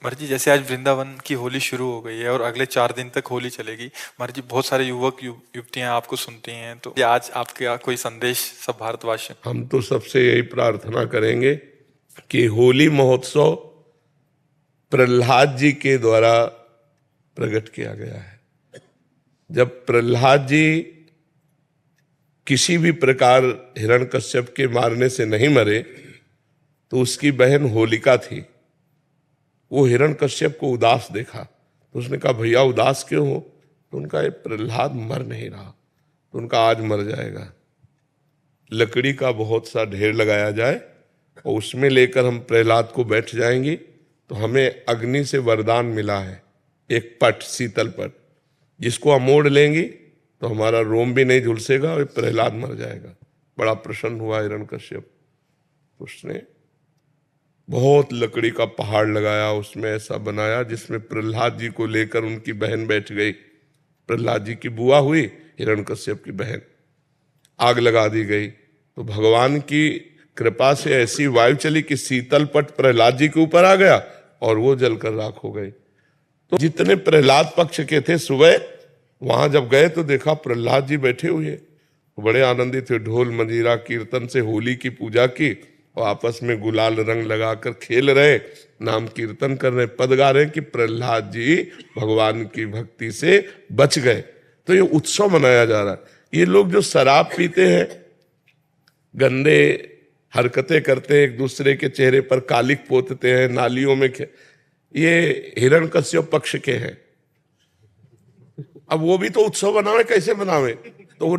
महाराज जी, जैसे आज वृंदावन की होली शुरू हो गई है और अगले 4 दिन तक होली चलेगी। महाराज जी, बहुत सारे युवतियां आपको सुनती हैं, तो ये आज आपका कोई संदेश सब भारतवासियों? हम तो सबसे यही प्रार्थना करेंगे कि होली महोत्सव प्रहलाद जी के द्वारा प्रकट किया गया है। जब प्रहलाद जी किसी भी प्रकार हिरण्यकश्यप के मारने से नहीं मरे, तो उसकी बहन होलिका थी। वो हिरण्यकश्यप को उदास देखा तो उसने कहा, भैया उदास क्यों हो? तो उनका ये प्रहलाद मर नहीं रहा, तो उनका आज मर जाएगा। लकड़ी का बहुत सा ढेर लगाया जाए और उसमें लेकर हम प्रहलाद को बैठ जाएंगे, तो हमें अग्नि से वरदान मिला है, एक पट, शीतल पट, जिसको हम मोड़ लेंगे तो हमारा रोम भी नहीं झुलसेगा और प्रहलाद मर जाएगा। बड़ा प्रसन्न हुआ हिरण्यकश्यप। उसने बहुत लकड़ी का पहाड़ लगाया, उसमें ऐसा बनाया जिसमें प्रहलाद जी को लेकर उनकी बहन बैठ गई। प्रहलाद जी की बुआ हुई, हिरण्यकश्यप की बहन। आग लगा दी गई तो भगवान की कृपा से ऐसी वायु चली कि शीतल पट प्रहलाद जी के ऊपर आ गया और वो जलकर राख हो गई। तो जितने प्रहलाद पक्ष के थे, सुबह वहां जब गए तो देखा प्रहलाद जी बैठे हुए, बड़े आनंदित थे। ढोल मंजीरा कीर्तन से होली की पूजा की और आपस में गुलाल रंग लगाकर खेल रहे, नाम कीर्तन कर रहे, पद गा रहे कि प्रहलाद जी भगवान की भक्ति से बच गए। तो ये उत्सव मनाया जा रहा है। ये लोग जो शराब पीते हैं, गंदे हरकतें करते हैं, एक दूसरे के चेहरे पर कालिक पोतते हैं, नालियों में ये हिरण्यकश्यप पक्ष के हैं। अब वो भी तो उत्सव बनावे, कैसे बनावे? तो वो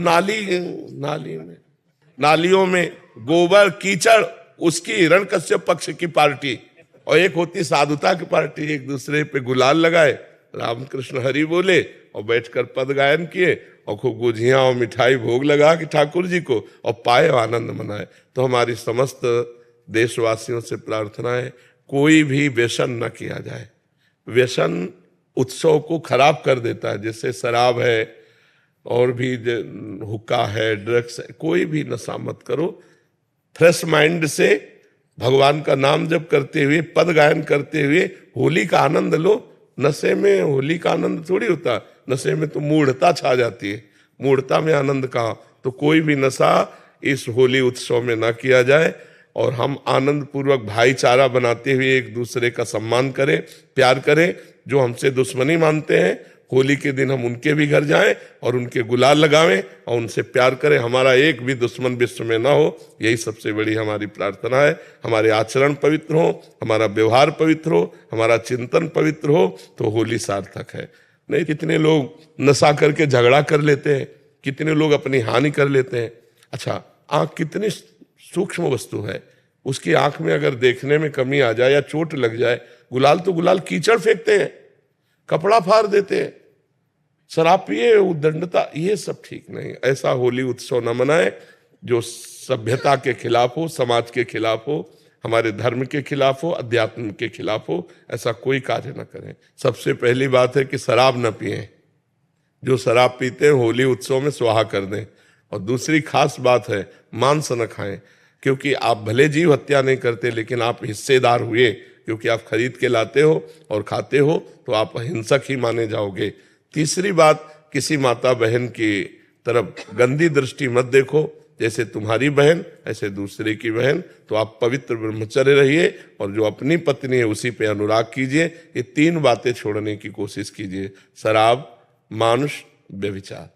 नालियों में गोबर कीचड़, उसकी हिरण्यकश्यप पक्ष की पार्टी, और एक होती साधुता की पार्टी। एक दूसरे पे गुलाल लगाए, रामकृष्ण हरि बोले और बैठकर पद गायन किए और खूब गुझियां और मिठाई भोग लगा कि ठाकुर जी को, और पाए आनंद मनाए। तो हमारी समस्त देशवासियों से प्रार्थना है, कोई भी व्यसन न किया जाए। व्यसन उत्सव को खराब कर देता है, जैसे शराब है और भी हुक्का है, ड्रग्स है, कोई भी नशा मत करो। फ्रेश माइंड से भगवान का नाम जप करते हुए, पद गायन करते हुए होली का आनंद लो। नशे में होली का आनंद थोड़ी होता, नशे में तो मूढ़ता छा जाती है। मूढ़ता में आनंद कहाँ? तो कोई भी नशा इस होली उत्सव में ना किया जाए और हम आनंद पूर्वक भाईचारा बनाते हुए एक दूसरे का सम्मान करें, प्यार करें। जो हमसे दुश्मनी मानते हैं, होली के दिन हम उनके भी घर जाएं और उनके गुलाल लगावें और उनसे प्यार करें। हमारा एक भी दुश्मन विश्व में ना हो, यही सबसे बड़ी हमारी प्रार्थना है। हमारे आचरण पवित्र हो, हमारा व्यवहार पवित्र हो, हमारा चिंतन पवित्र हो, तो होली सार्थक है। नहीं, कितने लोग नशा करके झगड़ा कर लेते हैं, कितने लोग अपनी हानि कर लेते हैं। अच्छा, आंख कितनी सूक्ष्म वस्तु है, उसकी आंख में अगर देखने में कमी आ जाए या चोट लग जाए, गुलाल तो गुलाल कीचड़ फेंकते हैं, कपड़ा फाड़ देते हैं, शराब पिए, उद्दंडता, ये सब ठीक नहीं। ऐसा होली उत्सव न मनाए जो सभ्यता के खिलाफ हो, समाज के खिलाफ हो, हमारे धर्म के खिलाफ हो, अध्यात्म के खिलाफ हो। ऐसा कोई कार्य न करें। सबसे पहली बात है कि शराब न पिएं। जो शराब पीते हैं होली उत्सव में स्वाहा कर दें। और दूसरी खास बात है, मांस न खाएं, क्योंकि आप भले जीव हत्या नहीं करते, लेकिन आप हिस्सेदार हुए, क्योंकि आप खरीद के लाते हो और खाते हो, तो आप हिंसक ही माने जाओगे। तीसरी बात, किसी माता बहन की तरफ गंदी दृष्टि मत देखो। जैसे तुम्हारी बहन ऐसे दूसरे की बहन। तो आप पवित्र ब्रह्मचर्य रहिए और जो अपनी पत्नी है उसी पे अनुराग कीजिए। ये 3 बातें छोड़ने की कोशिश कीजिए: शराब, मांस, व्यभिचार।